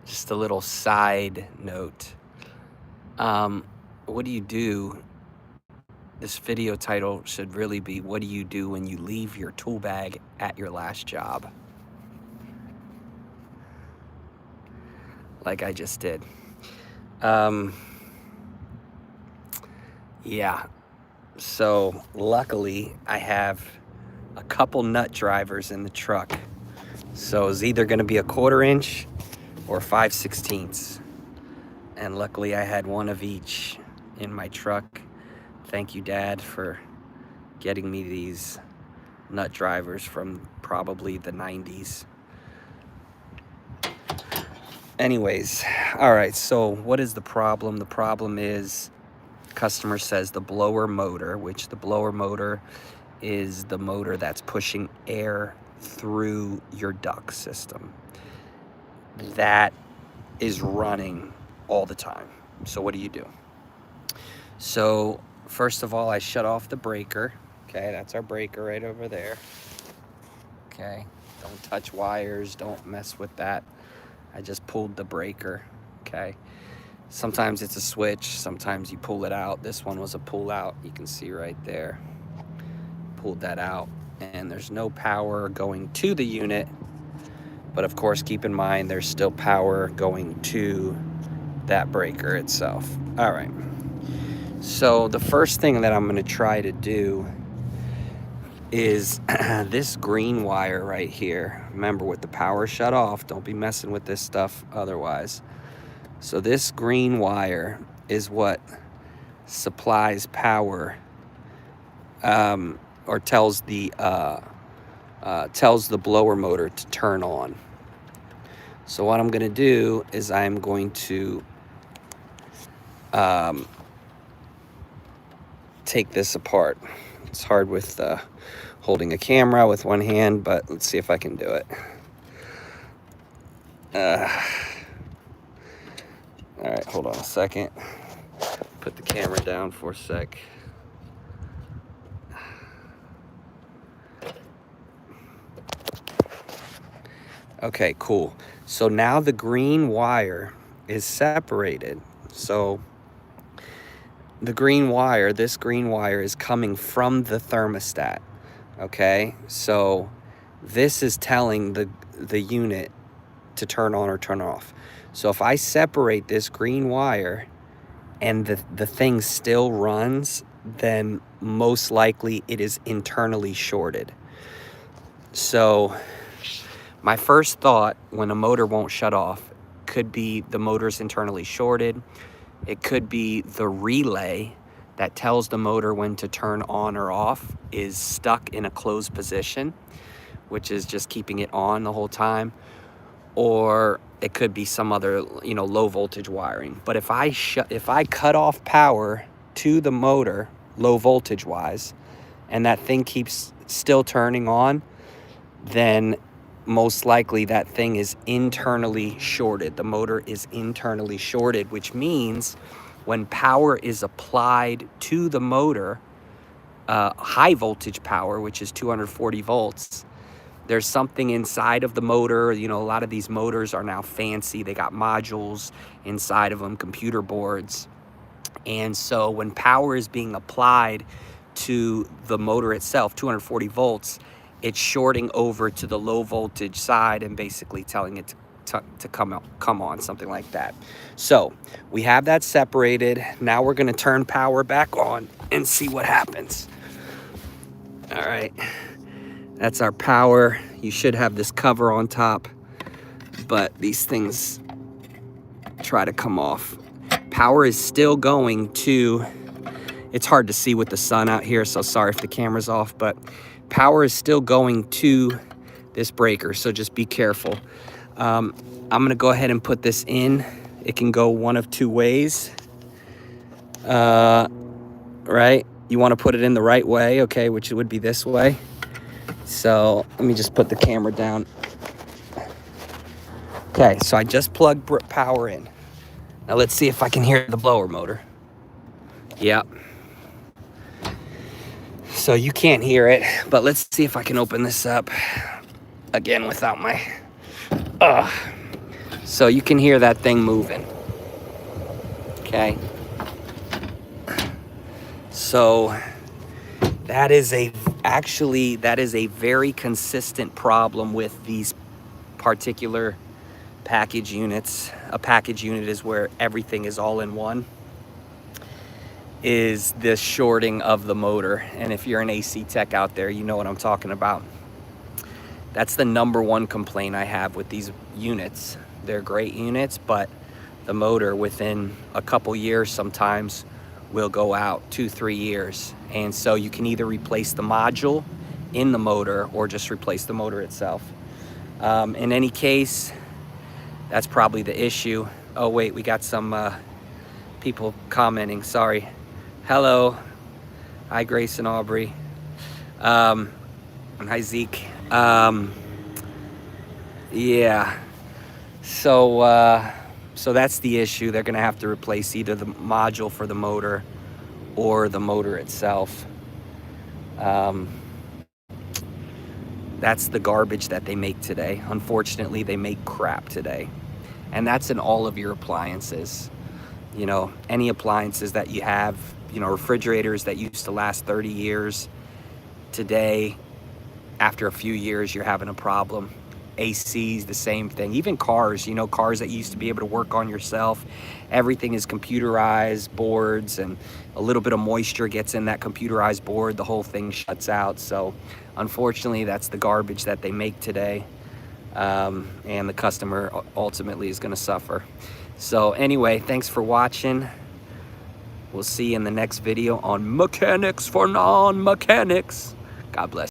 Just a little side note. What do you do? This video title should really be, what do you do when you leave your tool bag at your last job? Like I just did. Yeah. So luckily I have a couple nut drivers in the truck. So it's either going to be a 1/4 inch or 5/16. And luckily I had one of each in my truck. Thank you, Dad, for getting me these nut drivers from probably the 90s. Anyways, all right, so what is the problem? The problem is customer says the blower motor, which the blower motor is the motor that's pushing air through your duct system. That is running all the time. So what do you do? So first of all, I shut off the breaker. Okay, that's our breaker right over there. Okay, don't touch wires, don't mess with that. I just pulled the breaker. Okay, sometimes it's a switch, sometimes you pull it out. This one was a pull out, you can see right there. Pulled that out, and there's no power going to the unit, but of course keep in mind there's still power going to that breaker itself. All right, so the first thing that I'm going to try to do is this green wire right here. Remember, with the power shut off, don't be messing with this stuff otherwise. So this green wire is what supplies power, or tells the blower motor to turn on. So what I'm going to do is I'm going to take this apart. It's hard with holding a camera with one hand, but let's see if I can do it. All right, hold on a second. Put the camera down for a sec. Okay, cool. So now the green wire is separated. So the green wire, this green wire is coming from the thermostat. Okay, so this is telling the unit to turn on or turn off. So if I separate this green wire and the thing still runs, then most likely it is internally shorted. So my first thought when a motor won't shut off could be the motor's internally shorted. It could be the relay that tells the motor when to turn on or off is stuck in a closed position, which is just keeping it on the whole time. Or it could be some other, low voltage wiring. But if I cut off power to the motor, low voltage wise, and that thing keeps still turning on, then most likely that thing is internally shorted. The motor is internally shorted, which means when power is applied to the motor, high voltage power, which is 240 volts, there's something inside of the motor. A lot of these motors are now fancy. They got modules inside of them, computer boards. And so when power is being applied to the motor itself, 240 volts, it's shorting over to the low voltage side and basically telling it to come on, something like that. So we have that separated. Now we're going to turn power back on and see what happens. All right. That's our power. You should have this cover on top, but these things try to come off. Power is still going to, it's hard to see with the sun out here, so sorry if the camera's off, but power is still going to this breaker, so just be careful. I'm gonna go ahead and put this in. It can go one of two ways. Right? You wanna put it in the right way, okay, which would be this way. So let me just put the camera down. Okay, so I just plugged power in. Now let's see if I can hear the blower motor. Yep. So you can't hear it, but let's see if I can open this up again without my... So you can hear that thing moving. Okay. So that is a very consistent problem with these particular package units. A package unit is where everything is all in one, is the shorting of the motor. And if you're an AC tech out there, you know what I'm talking about. That's the #1 complaint I have with these units. They're great units, but the motor within a couple years sometimes will go out, 2-3 years. And so you can either replace the module in the motor or just replace the motor itself. In any case, that's probably the issue. Oh wait, we got some people commenting, sorry. Hello, hi Grace and Aubrey. And hi Zeke. Yeah, so that's the issue. They're gonna have to replace either the module for the motor or the motor itself. That's the garbage that they make today. Unfortunately, they make crap today. And that's in all of your appliances. You know, any appliances that you have, you know, refrigerators that used to last 30 years, today, after a few years, you're having a problem. ACs, the same thing. Even cars, you know, cars that you used to be able to work on yourself. Everything is computerized, boards, and a little bit of moisture gets in that computerized board, the whole thing shuts out. So unfortunately, that's the garbage that they make today. And the customer ultimately is gonna suffer. So anyway, thanks for watching. We'll see you in the next video on Mechanics for Non-Mechanics. God bless.